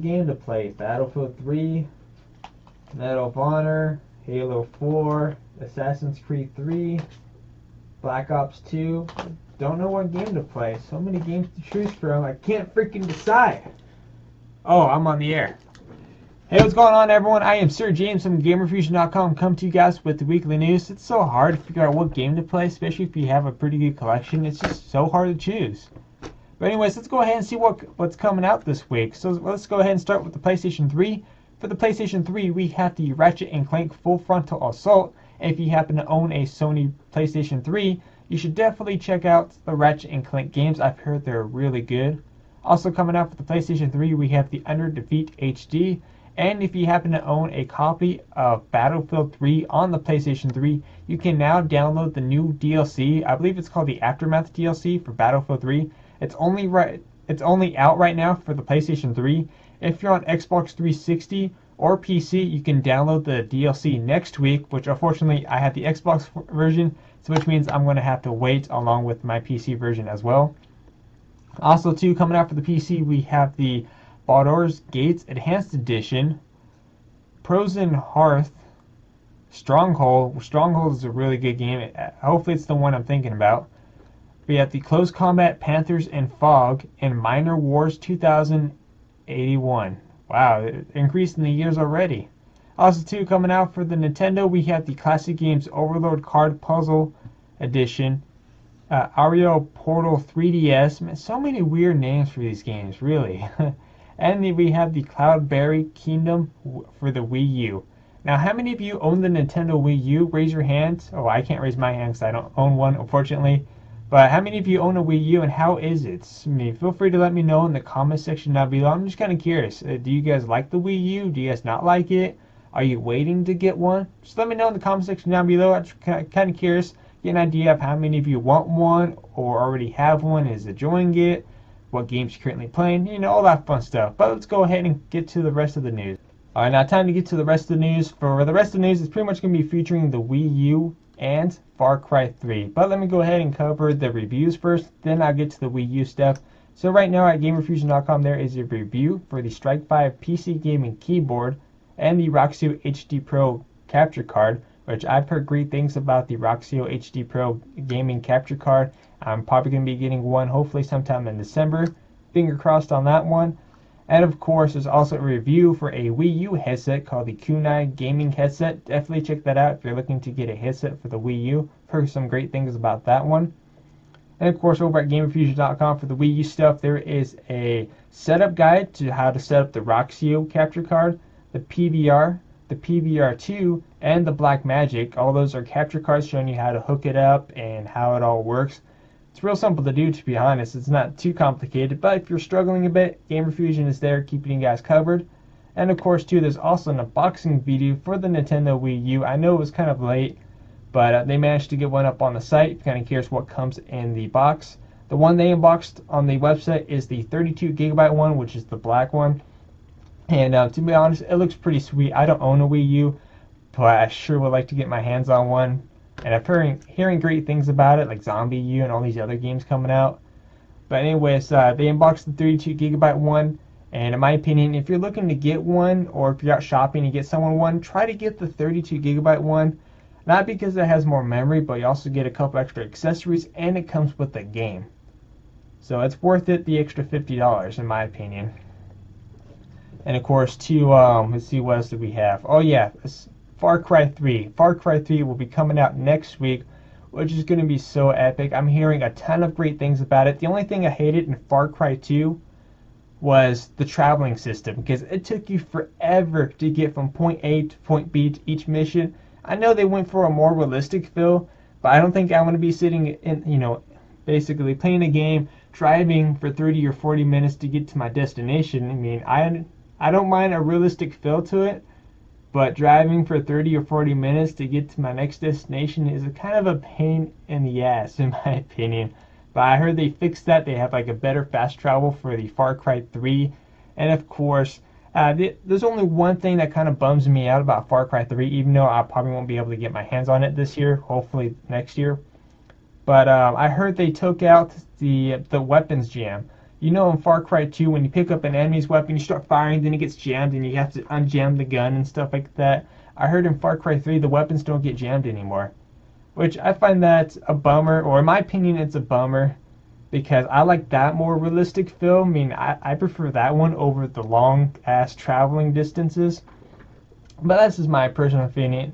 game to play. Battlefield 3, Medal of Honor, Halo 4, Assassin's Creed 3, Black Ops 2. Don't know what game to play. So many games to choose from. I can't freaking decide. Oh, I'm on the air. Hey, what's going on, everyone? I am Sir James from GamerFusion.com. Come to you guys with the weekly news. It's so hard to figure out what game to play, especially if you have a pretty good collection. It's just so hard to choose. But anyways, let's go ahead and see what's coming out this week. So let's go ahead and start with the PlayStation 3. For the PlayStation 3, we have the Ratchet & Clank Full Frontal Assault. And if you happen to own a Sony PlayStation 3, you should definitely check out the Ratchet & Clank games. I've heard they're really good. Also coming out for the PlayStation 3, we have the Under Defeat HD. And if you happen to own a copy of Battlefield 3 on the PlayStation 3, you can now download the new DLC. I believe it's called the Aftermath DLC for Battlefield 3. It's only out right now for the PlayStation 3. If you're on Xbox 360 or PC, you can download the DLC next week, which unfortunately I have the Xbox version, so which means I'm going to have to wait along with my PC version as well. Also, too, coming out for the PC, we have the Baldur's Gate Enhanced Edition, Frozen Hearth, Stronghold. Stronghold is a really good game. Hopefully it's the one I'm thinking about. We have the Close Combat Panthers and Fog, and Minor Wars 2081. Wow, increased in the years already. Also, too, coming out for the Nintendo, we have the Classic Games Overload Card Puzzle Edition, Ario Portal 3DS. Man, so many weird names for these games, really. And then we have the Cloudberry Kingdom for the Wii U. Now, how many of you own the Nintendo Wii U? Raise your hand. Oh, I can't raise my hand because I don't own one, unfortunately. But how many of you own a Wii U, and how is it? I mean, feel free to let me know in the comment section down below. I'm just kind of curious. Do you guys like the Wii U? Do you guys not like it? Are you waiting to get one? Just let me know in the comment section down below. I'm just kind of curious. Get an idea of how many of you want one or already have one, is enjoying it, what games you're currently playing, you know, all that fun stuff. But let's go ahead and get to the rest of the news. Alright, now time to get to the rest of the news. For the rest of the news, it's pretty much going to be featuring the Wii U and Far Cry 3. But let me go ahead and cover the reviews first, then I'll get to the Wii U stuff. So right now at GamerFusion.com there is a review for the Strike 5 PC gaming keyboard and the Roxio HD Pro capture card, which I've heard great things about the Roxio HD Pro gaming capture card. I'm probably going to be getting one hopefully sometime in December. Finger crossed on that one. And of course, there's also a review for a Wii U headset called the Kunai Gaming Headset. Definitely check that out if you're looking to get a headset for the Wii U. Heard some great things about that one. And of course, over at GamerFusion.com for the Wii U stuff, there is a setup guide to how to set up the Roxio capture card, the PVR, the PVR2, and the Blackmagic. All those are capture cards showing you how to hook it up and how it all works. It's real simple to do, to be honest. It's not too complicated, but if you're struggling a bit, GamerFusion is there keeping you guys covered. And of course, too, there's also an unboxing video for the Nintendo Wii U. I know it was kind of late, but they managed to get one up on the site. If you're kind of curious what comes in the box. The one they unboxed on the website is the 32GB one, which is the black one. And to be honest, it looks pretty sweet. I don't own a Wii U, but I sure would like to get my hands on one. And I'm hearing great things about it, like Zombie U and all these other games coming out. But anyways, they unboxed the 32GB one. And in my opinion, if you're looking to get one, or if you're out shopping and get someone one, try to get the 32GB one. Not because it has more memory, but you also get a couple extra accessories, and it comes with the game. So it's worth it, the extra $50, in my opinion. And of course, let's see, what else do we have? Oh yeah, Far Cry 3. Far Cry 3 will be coming out next week, which is going to be so epic. I'm hearing a ton of great things about it. The only thing I hated in Far Cry 2 was the traveling system, because it took you forever to get from point A to point B to each mission. I know they went for a more realistic feel, but I don't think I want to be sitting in, basically playing a game, driving for 30 or 40 minutes to get to my destination. I mean, I don't mind a realistic feel to it, but driving for 30 or 40 minutes to get to my next destination is a kind of a pain in the ass, in my opinion. But I heard they fixed that. They have like a better fast travel for the Far Cry 3. And of course, there's only one thing that kind of bums me out about Far Cry 3, even though I probably won't be able to get my hands on it this year, hopefully next year. But I heard they took out the weapons jam. You know, in Far Cry 2, when you pick up an enemy's weapon, you start firing, then it gets jammed, and you have to unjam the gun and stuff like that. I heard in Far Cry 3, the weapons don't get jammed anymore, which I find that a bummer, or in my opinion, it's a bummer, because I like that more realistic feel. I mean, I prefer that one over the long-ass traveling distances. But that's just my personal opinion.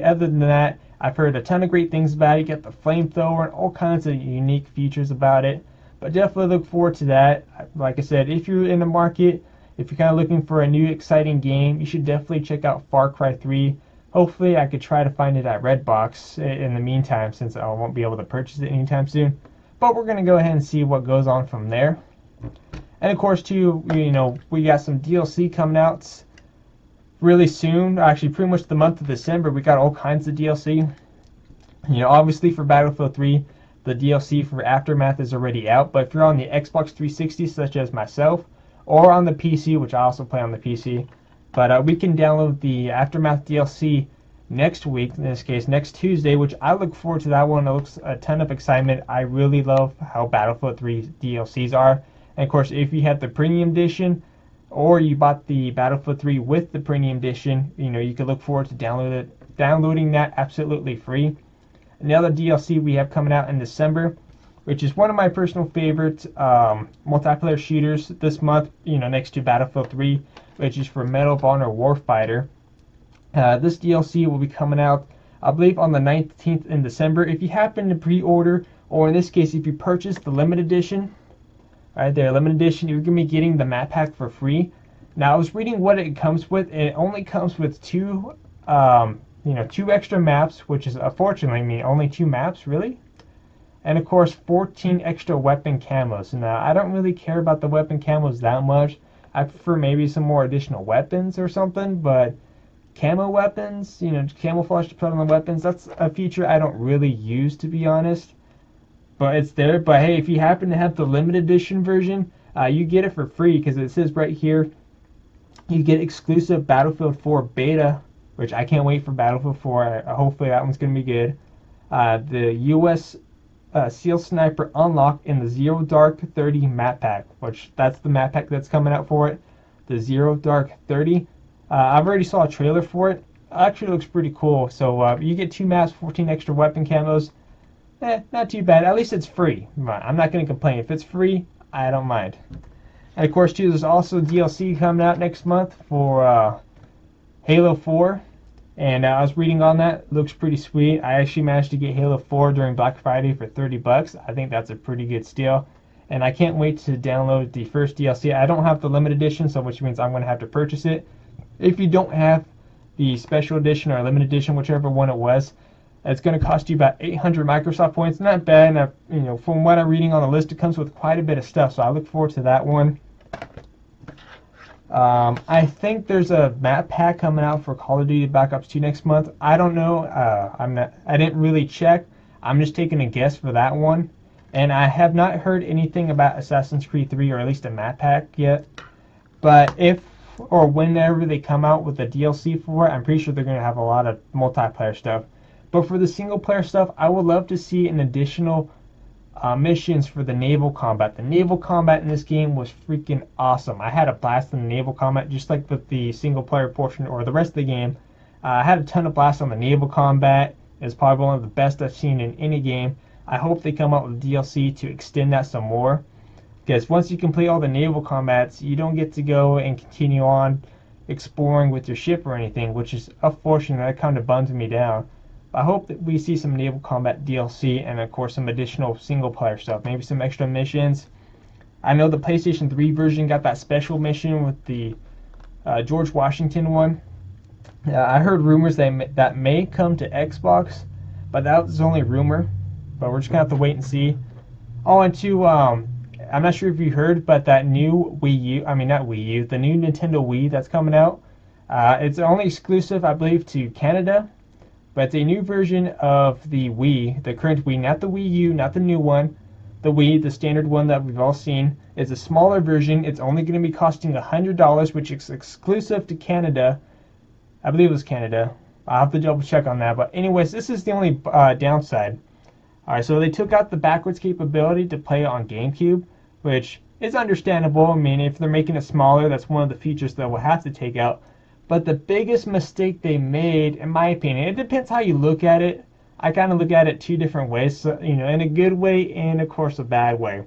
Other than that, I've heard a ton of great things about it. You get the flamethrower and all kinds of unique features about it. But definitely look forward to that. Like I said, if you're in the market, if you're kind of looking for a new exciting game, you should definitely check out Far Cry 3. Hopefully I could try to find it at Redbox in the meantime, since I won't be able to purchase it anytime soon. But we're going to go ahead and see what goes on from there. And of course, too, you know, we got some DLC coming out really soon. Actually, pretty much the month of December, we got all kinds of DLC. You know, obviously for Battlefield 3, the DLC for Aftermath is already out. But if you're on the Xbox 360, such as myself, or on the PC, which I also play on the PC, but we can download the Aftermath DLC next week, in this case next Tuesday, which I look forward to that one. It looks a ton of excitement. I really love how Battlefield 3 DLCs are. And of course, if you have the Premium Edition, or you bought the Battlefield 3 with the Premium Edition, you know, you can look forward to downloading that absolutely free. Another DLC we have coming out in December, which is one of my personal favorite multiplayer shooters this month, you know, next to Battlefield 3, which is for Medal of Honor Warfighter. This DLC will be coming out, I believe, on the 19th in December. If you happen to pre-order, or in this case, if you purchase the limited edition, right there, limited edition, you're going to be getting the map pack for free. Now, I was reading what it comes with, and it only comes with two extra maps, which is unfortunately, I mean, only 2 maps, really? And of course, 14 extra weapon camos. Now, I don't really care about the weapon camos that much. I prefer maybe some more additional weapons or something, but camo weapons, you know, camouflage to put on the weapons, that's a feature I don't really use, to be honest. But it's there. But hey, if you happen to have the limited edition version, you get it for free, because it says right here, you get exclusive Battlefield 4 beta, which I can't wait for Battlefield 4. Hopefully that one's going to be good. The US Seal Sniper Unlock in the Zero Dark 30 map pack, which that's the map pack that's coming out for it. The Zero Dark 30. I've already saw a trailer for it. It actually looks pretty cool. So you get 2 maps, 14 extra weapon camos. Not too bad. At least it's free. I'm not going to complain. If it's free, I don't mind. And of course, too, there's also DLC coming out next month for Halo 4. And I was reading on that. It looks pretty sweet. I actually managed to get Halo 4 during Black Friday for $30. I think that's a pretty good steal. And I can't wait to download the first DLC. I don't have the limited edition, so which means I'm going to have to purchase it. If you don't have the special edition or limited edition, whichever one it was, it's going to cost you about 800 Microsoft points. Not bad. And you know, from what I'm reading on the list, it comes with quite a bit of stuff. So I look forward to that one. I think there's a map pack coming out for Call of Duty Black Ops 2 next month. I don't know. I didn't really check. I'm just taking a guess for that one. And I have not heard anything about Assassin's Creed 3, or at least a map pack yet. But if or whenever they come out with a DLC for it, I'm pretty sure they're going to have a lot of multiplayer stuff. But for the single player stuff, I would love to see an additional missions for the naval combat. The naval combat in this game was freaking awesome. I had a blast in the naval combat, just like with the single player portion or the rest of the game. I had a ton of blast on the naval combat. It's probably one of the best I've seen in any game. I hope they come out with DLC to extend that some more, because once you complete all the naval combats, you don't get to go and continue on exploring with your ship or anything, which is unfortunate. That kind of bums me down. I hope that we see some naval combat DLC, and of course some additional single player stuff, maybe some extra missions. I know the PlayStation 3 version got that special mission with the George Washington one. I heard rumors that may come to Xbox, but that was only rumor. But we're just gonna have to wait and see. Oh, and two, I'm not sure if you heard, but that new Wii U, I mean not Wii U, the new Nintendo Wii that's coming out, it's only exclusive, I believe, to Canada. But it's a new version of the Wii, the current Wii, not the Wii U, not the new one. The Wii, the standard one that we've all seen, is a smaller version. It's only going to be costing $100, which is exclusive to Canada. I believe it was Canada. I'll have to double check on that. But anyways, this is the only downside. Alright, so they took out the backwards capability to play it on GameCube. which is understandable. I mean, if they're making it smaller, that's one of the features that we'll have to take out. But the biggest mistake they made, in my opinion, it depends how you look at it. I kind of look at it two different ways, so, you know, in a good way and of course a bad way,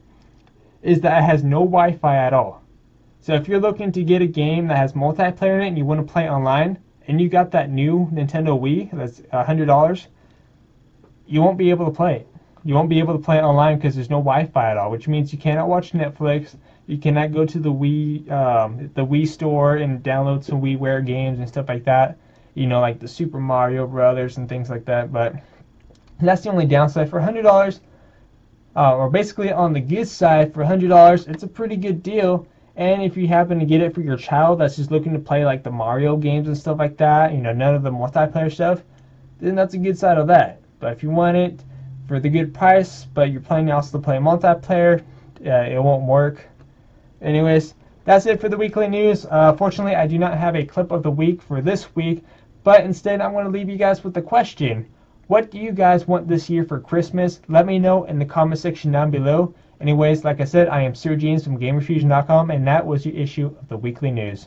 is that it has no Wi-Fi at all. So if you're looking to get a game that has multiplayer in it and you want to play online, and you got that new Nintendo Wii that's $100, you won't be able to play it. You won't be able to play it online because there's no Wi-Fi at all, which means you cannot watch Netflix. You cannot go to the Wii store and download some WiiWare games and stuff like that. You know, like the Super Mario Brothers and things like that. But that's the only downside. For $100, or basically on the good side, for $100, it's a pretty good deal. And if you happen to get it for your child that's just looking to play like the Mario games and stuff like that, you know, none of the multiplayer stuff, then that's a good side of that. But if you want it for the good price, but you're planning also to play multiplayer, it won't work. Anyways, that's it for the weekly news. Fortunately, I do not have a clip of the week for this week, but instead I'm going to leave you guys with the question. What do you guys want this year for Christmas? Let me know in the comment section down below. Anyways, like I said, I am Sir James from GamerFusion.com, and that was your issue of the weekly news.